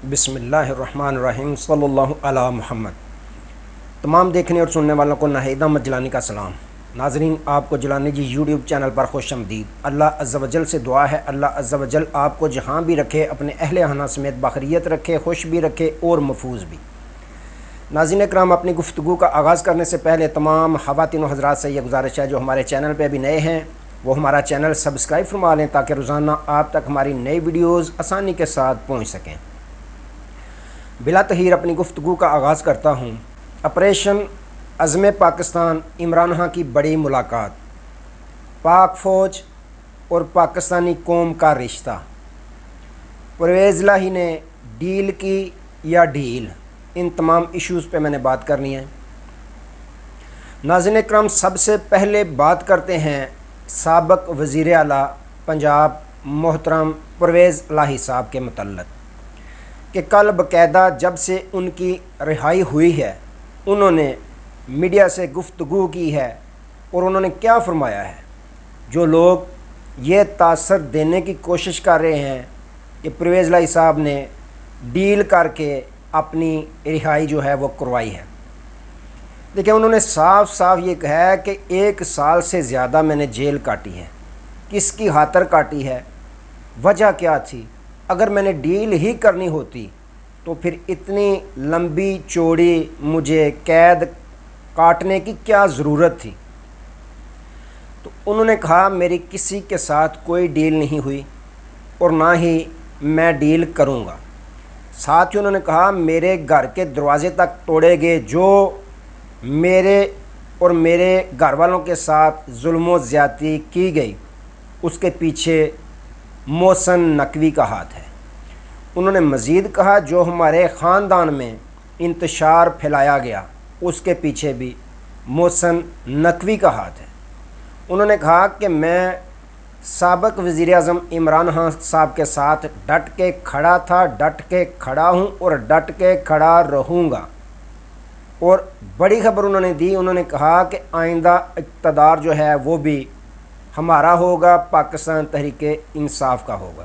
بسم اللہ الرحمن الرحیم صلی اللہ علی محمد۔ تمام دیکھنے اور سننے والوں کو ناہید احمد جیلانی کا سلام۔ ناظرین، آپ کو جیلانی جی یوٹیوب چینل پر خوش آمدید۔ اللہ عز و جل سے دعا ہے اللہ عز و جل آپ کو جہاں بھی رکھے، اپنے اہل خانہ سمیت بخیریت رکھے، خوش بھی رکھے اور محفوظ بھی۔ ناظرین اکرام، اپنی گفتگو کا آغاز کرنے سے پہلے تمام خواتین و حضرات سے یہ گزارش ہے جو ہمارے چینل پہ ابھی نئے ہیں وہ ہمارا چینل سبسکرائب فرما لیں تاکہ روزانہ آپ تک ہماری نئی ویڈیوز آسانی کے ساتھ پہنچ سکیں۔ بلا تحیر اپنی گفتگو کا آغاز کرتا ہوں۔ آپریشن عزم پاکستان، عمران خان کی بڑی ملاقات، پاک فوج اور پاکستانی قوم کا رشتہ، پرویز الہی نے ڈیل کی یا ڈھیل، ان تمام ایشوز پہ میں نے بات کرنی ہے۔ ناظرین اکرام، سب سے پہلے بات کرتے ہیں سابق وزیر اعلیٰ پنجاب محترم پرویز الہی صاحب کے متعلق کہ کل باقاعدہ جب سے ان کی رہائی ہوئی ہے انہوں نے میڈیا سے گفتگو کی ہے اور انہوں نے کیا فرمایا ہے۔ جو لوگ یہ تاثر دینے کی کوشش کر رہے ہیں کہ پرویز الہی صاحب نے ڈیل کر کے اپنی رہائی جو ہے وہ کروائی ہے، دیکھیں انہوں نے صاف صاف یہ کہا ہے کہ 1 سال سے زیادہ میں نے جیل کاٹی ہے۔ کس کی خاطر کاٹی ہے، وجہ کیا تھی؟ اگر میں نے ڈیل ہی کرنی ہوتی تو پھر اتنی لمبی چوڑی مجھے قید کاٹنے کی کیا ضرورت تھی؟ تو انہوں نے کہا میری کسی کے ساتھ کوئی ڈیل نہیں ہوئی اور نہ ہی میں ڈیل کروں گا۔ ساتھ ہی انہوں نے کہا میرے گھر کے دروازے تک توڑے گئے، جو میرے اور میرے گھر والوں کے ساتھ ظلم و زیادتی کی گئی اس کے پیچھے محسن نقوی کا ہاتھ ہے۔ انہوں نے مزید کہا جو ہمارے خاندان میں انتشار پھیلایا گیا اس کے پیچھے بھی محسن نقوی کا ہاتھ ہے۔ انہوں نے کہا کہ میں سابق وزیر اعظم عمران خان صاحب کے ساتھ ڈٹ کے کھڑا تھا، ڈٹ کے کھڑا ہوں اور ڈٹ کے کھڑا رہوں گا۔ اور بڑی خبر انہوں نے دی، انہوں نے کہا کہ آئندہ اقتدار جو ہے وہ بھی ہمارا ہوگا، پاکستان تحریک انصاف کا ہوگا۔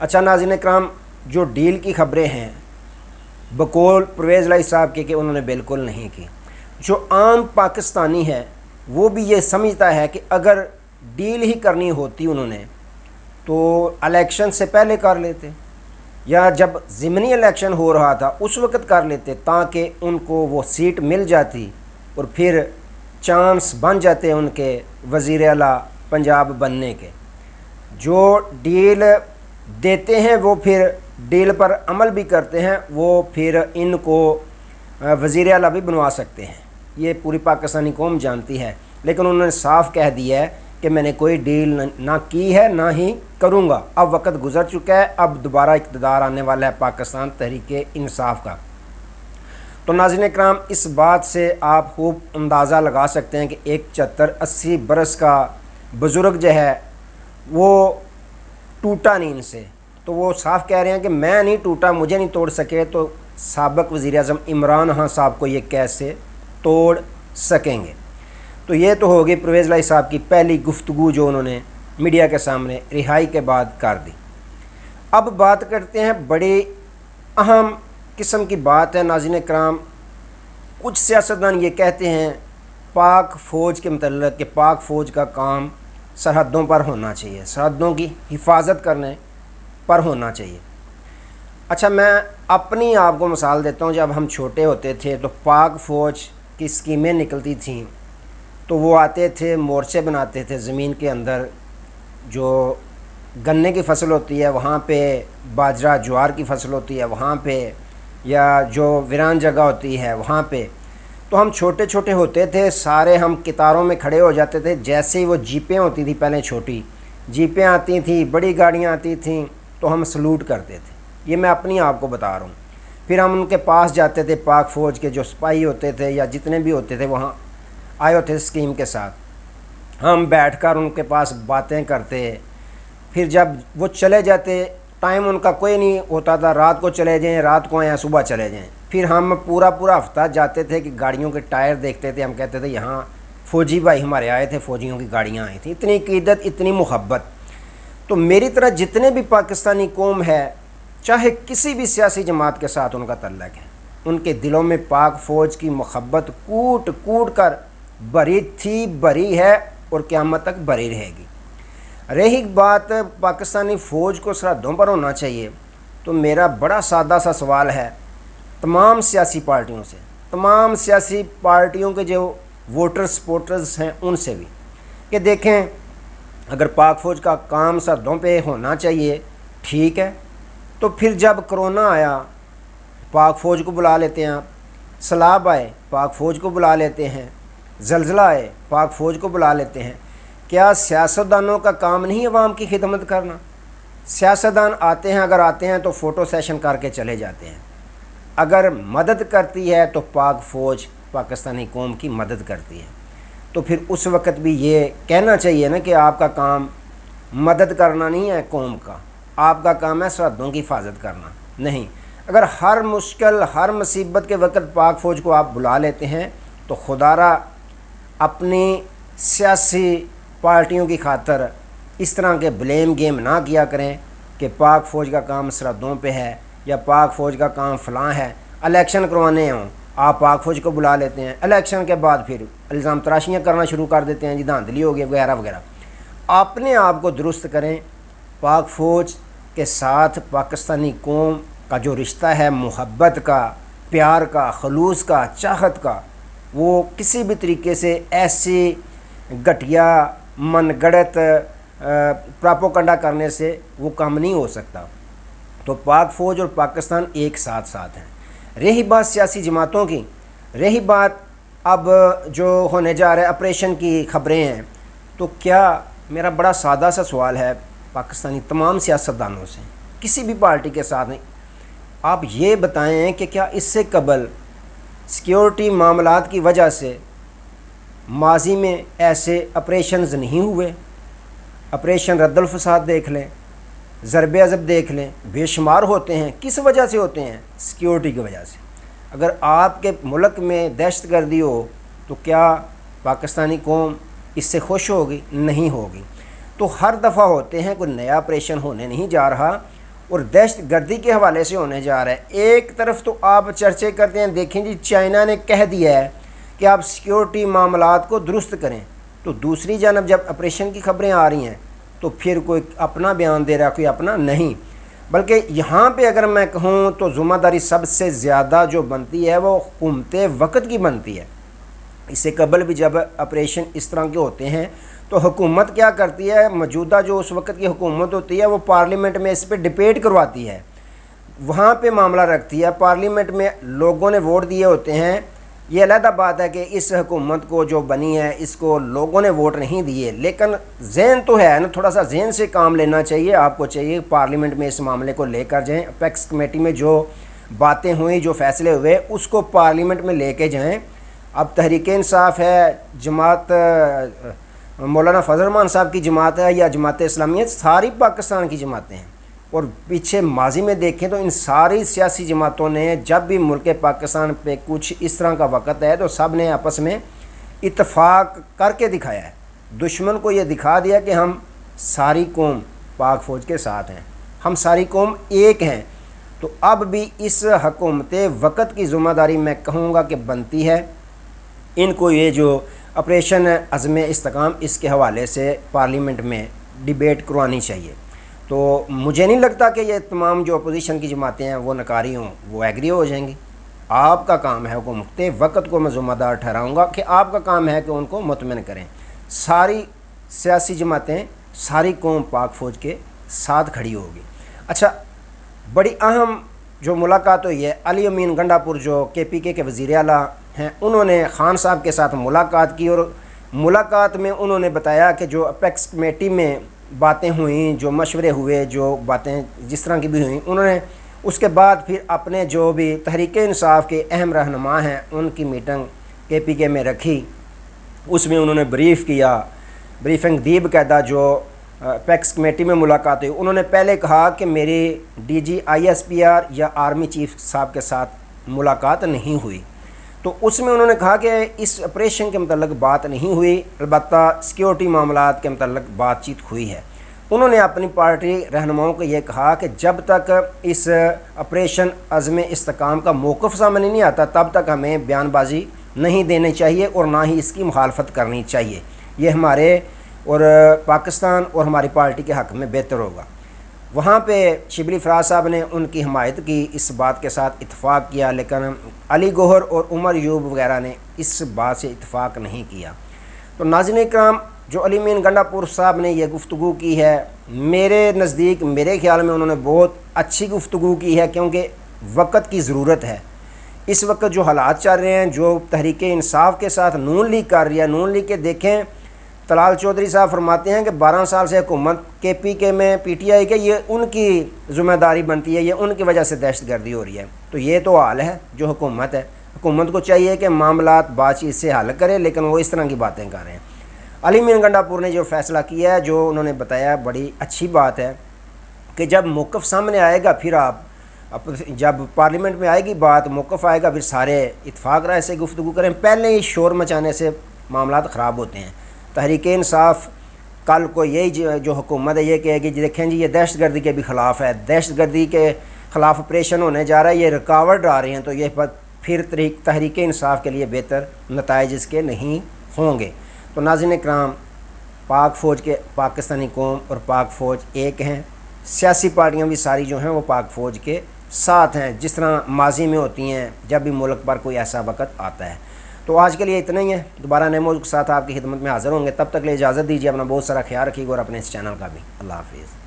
اچھا ناظرین اکرام، جو ڈیل کی خبریں ہیں بقول پرویز الہی صاحب کے کہ انہوں نے بالکل نہیں کی۔ جو عام پاکستانی ہے وہ بھی یہ سمجھتا ہے کہ اگر ڈیل ہی کرنی ہوتی انہوں نے تو الیکشن سے پہلے کر لیتے یا جب ضمنی الیکشن ہو رہا تھا اس وقت کر لیتے تاکہ ان کو وہ سیٹ مل جاتی اور پھر چانس بن جاتے ان کے وزیر اعلیٰ پنجاب بننے کے۔ جو ڈیل دیتے ہیں وہ پھر ڈیل پر عمل بھی کرتے ہیں، وہ پھر ان کو وزیر اعلیٰ بھی بنوا سکتے ہیں، یہ پوری پاکستانی قوم جانتی ہے۔ لیکن انہوں نے صاف کہہ دیا ہے کہ میں نے کوئی ڈیل نہ کی ہے نہ ہی کروں گا، اب وقت گزر چکا ہے، اب دوبارہ اقتدار آنے والا ہے پاکستان تحریک انصاف کا۔ تو ناظرین اکرام، اس بات سے آپ خوب اندازہ لگا سکتے ہیں کہ ایک 70-80 برس کا بزرگ جو ہے وہ ٹوٹا نہیں ان سے، تو وہ صاف کہہ رہے ہیں کہ میں نہیں ٹوٹا، مجھے نہیں توڑ سکے، تو سابق وزیر اعظم عمران خان صاحب کو یہ کیسے توڑ سکیں گے؟ تو یہ تو ہوگی پرویز الہی صاحب کی پہلی گفتگو جو انہوں نے میڈیا کے سامنے رہائی کے بعد کر دی۔ اب بات کرتے ہیں بڑی اہم قسم کی بات ہے ناظرین اکرام، کچھ سیاستدان یہ کہتے ہیں پاک فوج کے متعلق کہ پاک فوج کا کام سرحدوں پر ہونا چاہیے، سرحدوں کی حفاظت کرنے پر ہونا چاہیے۔ اچھا، میں اپنی آپ کو مثال دیتا ہوں، جب ہم چھوٹے ہوتے تھے تو پاک فوج کی اسکیمیں نکلتی تھیں تو وہ آتے تھے، مورچے بناتے تھے زمین کے اندر، جو گنے کی فصل ہوتی ہے وہاں پہ، باجرہ جوار کی فصل ہوتی ہے وہاں پہ، یا جو ویران جگہ ہوتی ہے وہاں پہ، تو ہم چھوٹے چھوٹے ہوتے تھے، سارے ہم قطاروں میں کھڑے ہو جاتے تھے۔ جیسے ہی وہ جیپیں ہوتی تھیں، پہلے چھوٹی جیپیں آتی تھیں، بڑی گاڑیاں آتی تھیں تو ہم سلوٹ کرتے تھے، یہ میں اپنی آپ کو بتا رہا ہوں۔ پھر ہم ان کے پاس جاتے تھے، پاک فوج کے جو سپاہی ہوتے تھے یا جتنے بھی ہوتے تھے وہاں آئے ہوتے اسکیم کے ساتھ، ہم بیٹھ کر ان کے پاس باتیں کرتے۔ پھر جب وہ چلے جاتے، ٹائم ان کا کوئی نہیں ہوتا تھا، رات کو چلے جائیں، رات کو آئیں، صبح چلے جائیں، پھر ہم پورا ہفتہ جاتے تھے کہ گاڑیوں کے ٹائر دیکھتے تھے، ہم کہتے تھے یہاں فوجی بھائی ہمارے آئے تھے، فوجیوں کی گاڑیاں آئی تھیں۔ اتنی عقیدت، اتنی محبت۔ تو میری طرح جتنے بھی پاکستانی قوم ہے چاہے کسی بھی سیاسی جماعت کے ساتھ ان کا تعلق ہے، ان کے دلوں میں پاک فوج کی محبت کوٹ کوٹ کر بری تھی، بری ہے اور قیامت تک بری رہے گی۔ رہی بات پاکستانی فوج کو سرحدوں پر ہونا چاہیے، تو میرا بڑا سادہ سا سوال ہے تمام سیاسی پارٹیوں سے، تمام سیاسی پارٹیوں کے جو ووٹر سپورٹرز ہیں ان سے بھی، کہ دیکھیں اگر پاک فوج کا کام سرحدوں پہ ہونا چاہیے ٹھیک ہے، تو پھر جب کرونا آیا پاک فوج کو بلا لیتے ہیں، سیلاب آئے پاک فوج کو بلا لیتے ہیں، زلزلہ آئے پاک فوج کو بلا لیتے ہیں۔ کیا سیاستدانوں کا کام نہیں عوام کی خدمت کرنا؟ سیاستدان آتے ہیں، اگر آتے ہیں تو فوٹو سیشن کر کے چلے جاتے ہیں، اگر مدد کرتی ہے تو پاک فوج پاکستانی قوم کی مدد کرتی ہے، تو پھر اس وقت بھی یہ کہنا چاہیے نا کہ آپ کا کام مدد کرنا نہیں ہے قوم کا، آپ کا کام ہے سرحدوں کی حفاظت کرنا۔ نہیں، اگر ہر مشکل ہر مصیبت کے وقت پاک فوج کو آپ بلا لیتے ہیں تو خدا را اپنی سیاسی پارٹیوں کی خاطر اس طرح کے بلیم گیم نہ کیا کریں کہ پاک فوج کا کام سرحدوں پہ ہے یا پاک فوج کا کام فلاں ہے۔ الیکشن کروانے ہوں آپ پاک فوج کو بلا لیتے ہیں، الیکشن کے بعد پھر الزام تراشیاں کرنا شروع کر دیتے ہیں، جی دھاندلی ہو گئی وغیرہ وغیرہ۔ اپنے آپ کو درست کریں، پاک فوج کے ساتھ پاکستانی قوم کا جو رشتہ ہے محبت کا، پیار کا، خلوص کا، چاہت کا، وہ کسی بھی طریقے سے ایسی گھٹیا من گڑت پراپوگنڈا کرنے سے وہ کام نہیں ہو سکتا۔ تو پاک فوج اور پاکستان ایک ساتھ ساتھ ہیں۔ رہی بات سیاسی جماعتوں کی، رہی بات اب جو ہونے جا رہا ہے آپریشن کی خبریں ہیں، تو کیا میرا بڑا سادہ سا سوال ہے پاکستانی تمام سیاستدانوں سے، کسی بھی پارٹی کے ساتھ نہیں، آپ یہ بتائیں کہ کیا اس سے قبل سیکیورٹی معاملات کی وجہ سے ماضی میں ایسے آپریشنز نہیں ہوئے؟ آپریشن رد الفساد دیکھ لیں، ضرب عضب دیکھ لیں، بے شمار ہوتے ہیں۔ کس وجہ سے ہوتے ہیں؟ سیکیورٹی کی وجہ سے۔ اگر آپ کے ملک میں دہشت گردی ہو تو کیا پاکستانی قوم اس سے خوش ہوگی؟ نہیں ہوگی۔ تو ہر دفعہ ہوتے ہیں، کوئی نیا آپریشن ہونے نہیں جا رہا اور دہشت گردی کے حوالے سے ہونے جا رہا ہے۔ ایک طرف تو آپ چرچے کرتے ہیں، دیکھیں جی چائنا نے کہہ دیا ہے کہ آپ سیکیورٹی معاملات کو درست کریں، تو دوسری جانب جب آپریشن کی خبریں آ رہی ہیں تو پھر کوئی اپنا بیان دے رہا، کوئی اپنا نہیں۔ بلکہ یہاں پہ اگر میں کہوں تو ذمہ داری سب سے زیادہ جو بنتی ہے وہ حکومت وقت کی بنتی ہے۔ اس سے قبل بھی جب آپریشن اس طرح کے ہوتے ہیں تو حکومت کیا کرتی ہے؟ موجودہ جو اس وقت کی حکومت ہوتی ہے وہ پارلیمنٹ میں اس پہ ڈبیٹ کرواتی ہے، وہاں پہ معاملہ رکھتی ہے، پارلیمنٹ میں لوگوں نے ووٹ دیے ہوتے ہیں۔ یہ علیحدہ بات ہے کہ اس حکومت کو جو بنی ہے اس کو لوگوں نے ووٹ نہیں دیے، لیکن ذہن تو ہے نا، تھوڑا سا ذہن سے کام لینا چاہیے۔ آپ کو چاہیے پارلیمنٹ میں اس معاملے کو لے کر جائیں، اپیکس کمیٹی میں جو باتیں ہوئیں، جو فیصلے ہوئے، اس کو پارلیمنٹ میں لے کے جائیں۔ اب تحریک انصاف ہے، جماعت مولانا فضل الرحمان صاحب کی جماعت ہے یا جماعت اسلامیہ، ساری پاکستان کی جماعتیں ہیں، اور پیچھے ماضی میں دیکھیں تو ان ساری سیاسی جماعتوں نے جب بھی ملک پاکستان پہ کچھ اس طرح کا وقت ہے تو سب نے آپس میں اتفاق کر کے دکھایا ہے، دشمن کو یہ دکھا دیا کہ ہم ساری قوم پاک فوج کے ساتھ ہیں، ہم ساری قوم ایک ہیں۔ تو اب بھی اس حکومت وقت کی ذمہ داری میں کہوں گا کہ بنتی ہے، ان کو یہ جو آپریشن عزم استحکام اس کے حوالے سے پارلیمنٹ میں ڈیبیٹ کروانی چاہیے۔ تو مجھے نہیں لگتا کہ یہ تمام جو اپوزیشن کی جماعتیں ہیں وہ نکاری ہوں، وہ ایگری ہو جائیں گی۔ آپ کا کام ہے، حکومت وقت کو میں ذمہ دار ٹھہراؤں گا کہ آپ کا کام ہے کہ ان کو مطمئن کریں۔ ساری سیاسی جماعتیں، ساری قوم پاک فوج کے ساتھ کھڑی ہوگی۔ اچھا، بڑی اہم جو ملاقات ہوئی ہے، علی امین گنڈا پور جو KPK کے وزیر اعلیٰ ہیں، انہوں نے خان صاحب کے ساتھ ملاقات کی، اور ملاقات میں انہوں نے بتایا کہ جو اپیکس کمیٹی میں باتیں ہوئیں، جو مشورے ہوئے، جو باتیں جس طرح کی بھی ہوئیں، انہوں نے اس کے بعد پھر اپنے جو بھی تحریک انصاف کے اہم رہنما ہیں ان کی میٹنگ KPK میں رکھی، اس میں انہوں نے بریف کیا، بریفنگ دی باقاعدہ۔ جو اپیکس کمیٹی میں ملاقات ہوئی، انہوں نے پہلے کہا کہ میری DG ISPR یا آرمی چیف صاحب کے ساتھ ملاقات نہیں ہوئی، تو اس میں انہوں نے کہا کہ اس آپریشن کے متعلق بات نہیں ہوئی، البتہ سیکیورٹی معاملات کے متعلق بات چیت ہوئی ہے۔ انہوں نے اپنی پارٹی رہنماؤں کو یہ کہا کہ جب تک اس آپریشن عزم استحکام کا موقف سامنے نہیں آتا تب تک ہمیں بیان بازی نہیں دینی چاہیے اور نہ ہی اس کی مخالفت کرنی چاہیے، یہ ہمارے اور پاکستان اور ہماری پارٹی کے حق میں بہتر ہوگا۔ وہاں پہ شبلی فراز صاحب نے ان کی حمایت کی، اس بات کے ساتھ اتفاق کیا، لیکن علی گوہر اور عمر ایوب وغیرہ نے اس بات سے اتفاق نہیں کیا۔ تو ناظرین اکرام، جو علی مین گنڈا پور صاحب نے یہ گفتگو کی ہے، میرے نزدیک میرے خیال میں انہوں نے بہت اچھی گفتگو کی ہے، کیونکہ وقت کی ضرورت ہے۔ اس وقت جو حالات چل رہے ہیں، جو تحریک انصاف کے ساتھ نون لیگ کر رہی ہے، نون لیگ کے دیکھیں طلال چودھری صاحب فرماتے ہیں کہ 12 سال سے حکومت کے پی کے میں پی ٹی آئی کے، یہ ان کی ذمہ داری بنتی ہے، یہ ان کی وجہ سے دہشت گردی ہو رہی ہے۔ تو یہ تو حال ہے جو حکومت ہے، حکومت کو چاہیے کہ معاملات بات چیت سے حل کرے، لیکن وہ اس طرح کی باتیں کر رہے ہیں۔ علی مین گنڈا پور نے جو فیصلہ کیا ہے، جو انہوں نے بتایا، بڑی اچھی بات ہے کہ جب موقف سامنے آئے گا، پھر آپ جب پارلیمنٹ میں آئے گی بات، موقف آئے گا، پھر سارے اتفاق رائے سے گفتگو کریں۔ پہلے ہی شور مچانے سے معاملات خراب ہوتے ہیں۔ تحریک انصاف کل کو یہی جو حکومت ہے یہ کہے گی دیکھیں جی یہ دہشت گردی کے بھی خلاف ہے، دہشت گردی کے خلاف آپریشن ہونے جا رہا ہے، یہ رکاوٹ آ رہی ہیں، تو یہ پھر تحریک انصاف کے لیے بہتر نتائج اس کے نہیں ہوں گے۔ تو ناظرین اکرام، پاک فوج کے پاکستانی قوم اور پاک فوج ایک ہیں، سیاسی پارٹیاں بھی ساری جو ہیں وہ پاک فوج کے ساتھ ہیں، جس طرح ماضی میں ہوتی ہیں جب بھی ملک پر کوئی ایسا وقت آتا ہے۔ تو آج کے لیے اتنا ہی ہے، دوبارہ نئے موضوع کے ساتھ آپ کی خدمت میں حاضر ہوں گے، تب تک کے لیے اجازت دیجیے، اپنا بہت سارا خیال رکھیے گا اور اپنے اس چینل کا بھی۔ اللہ حافظ۔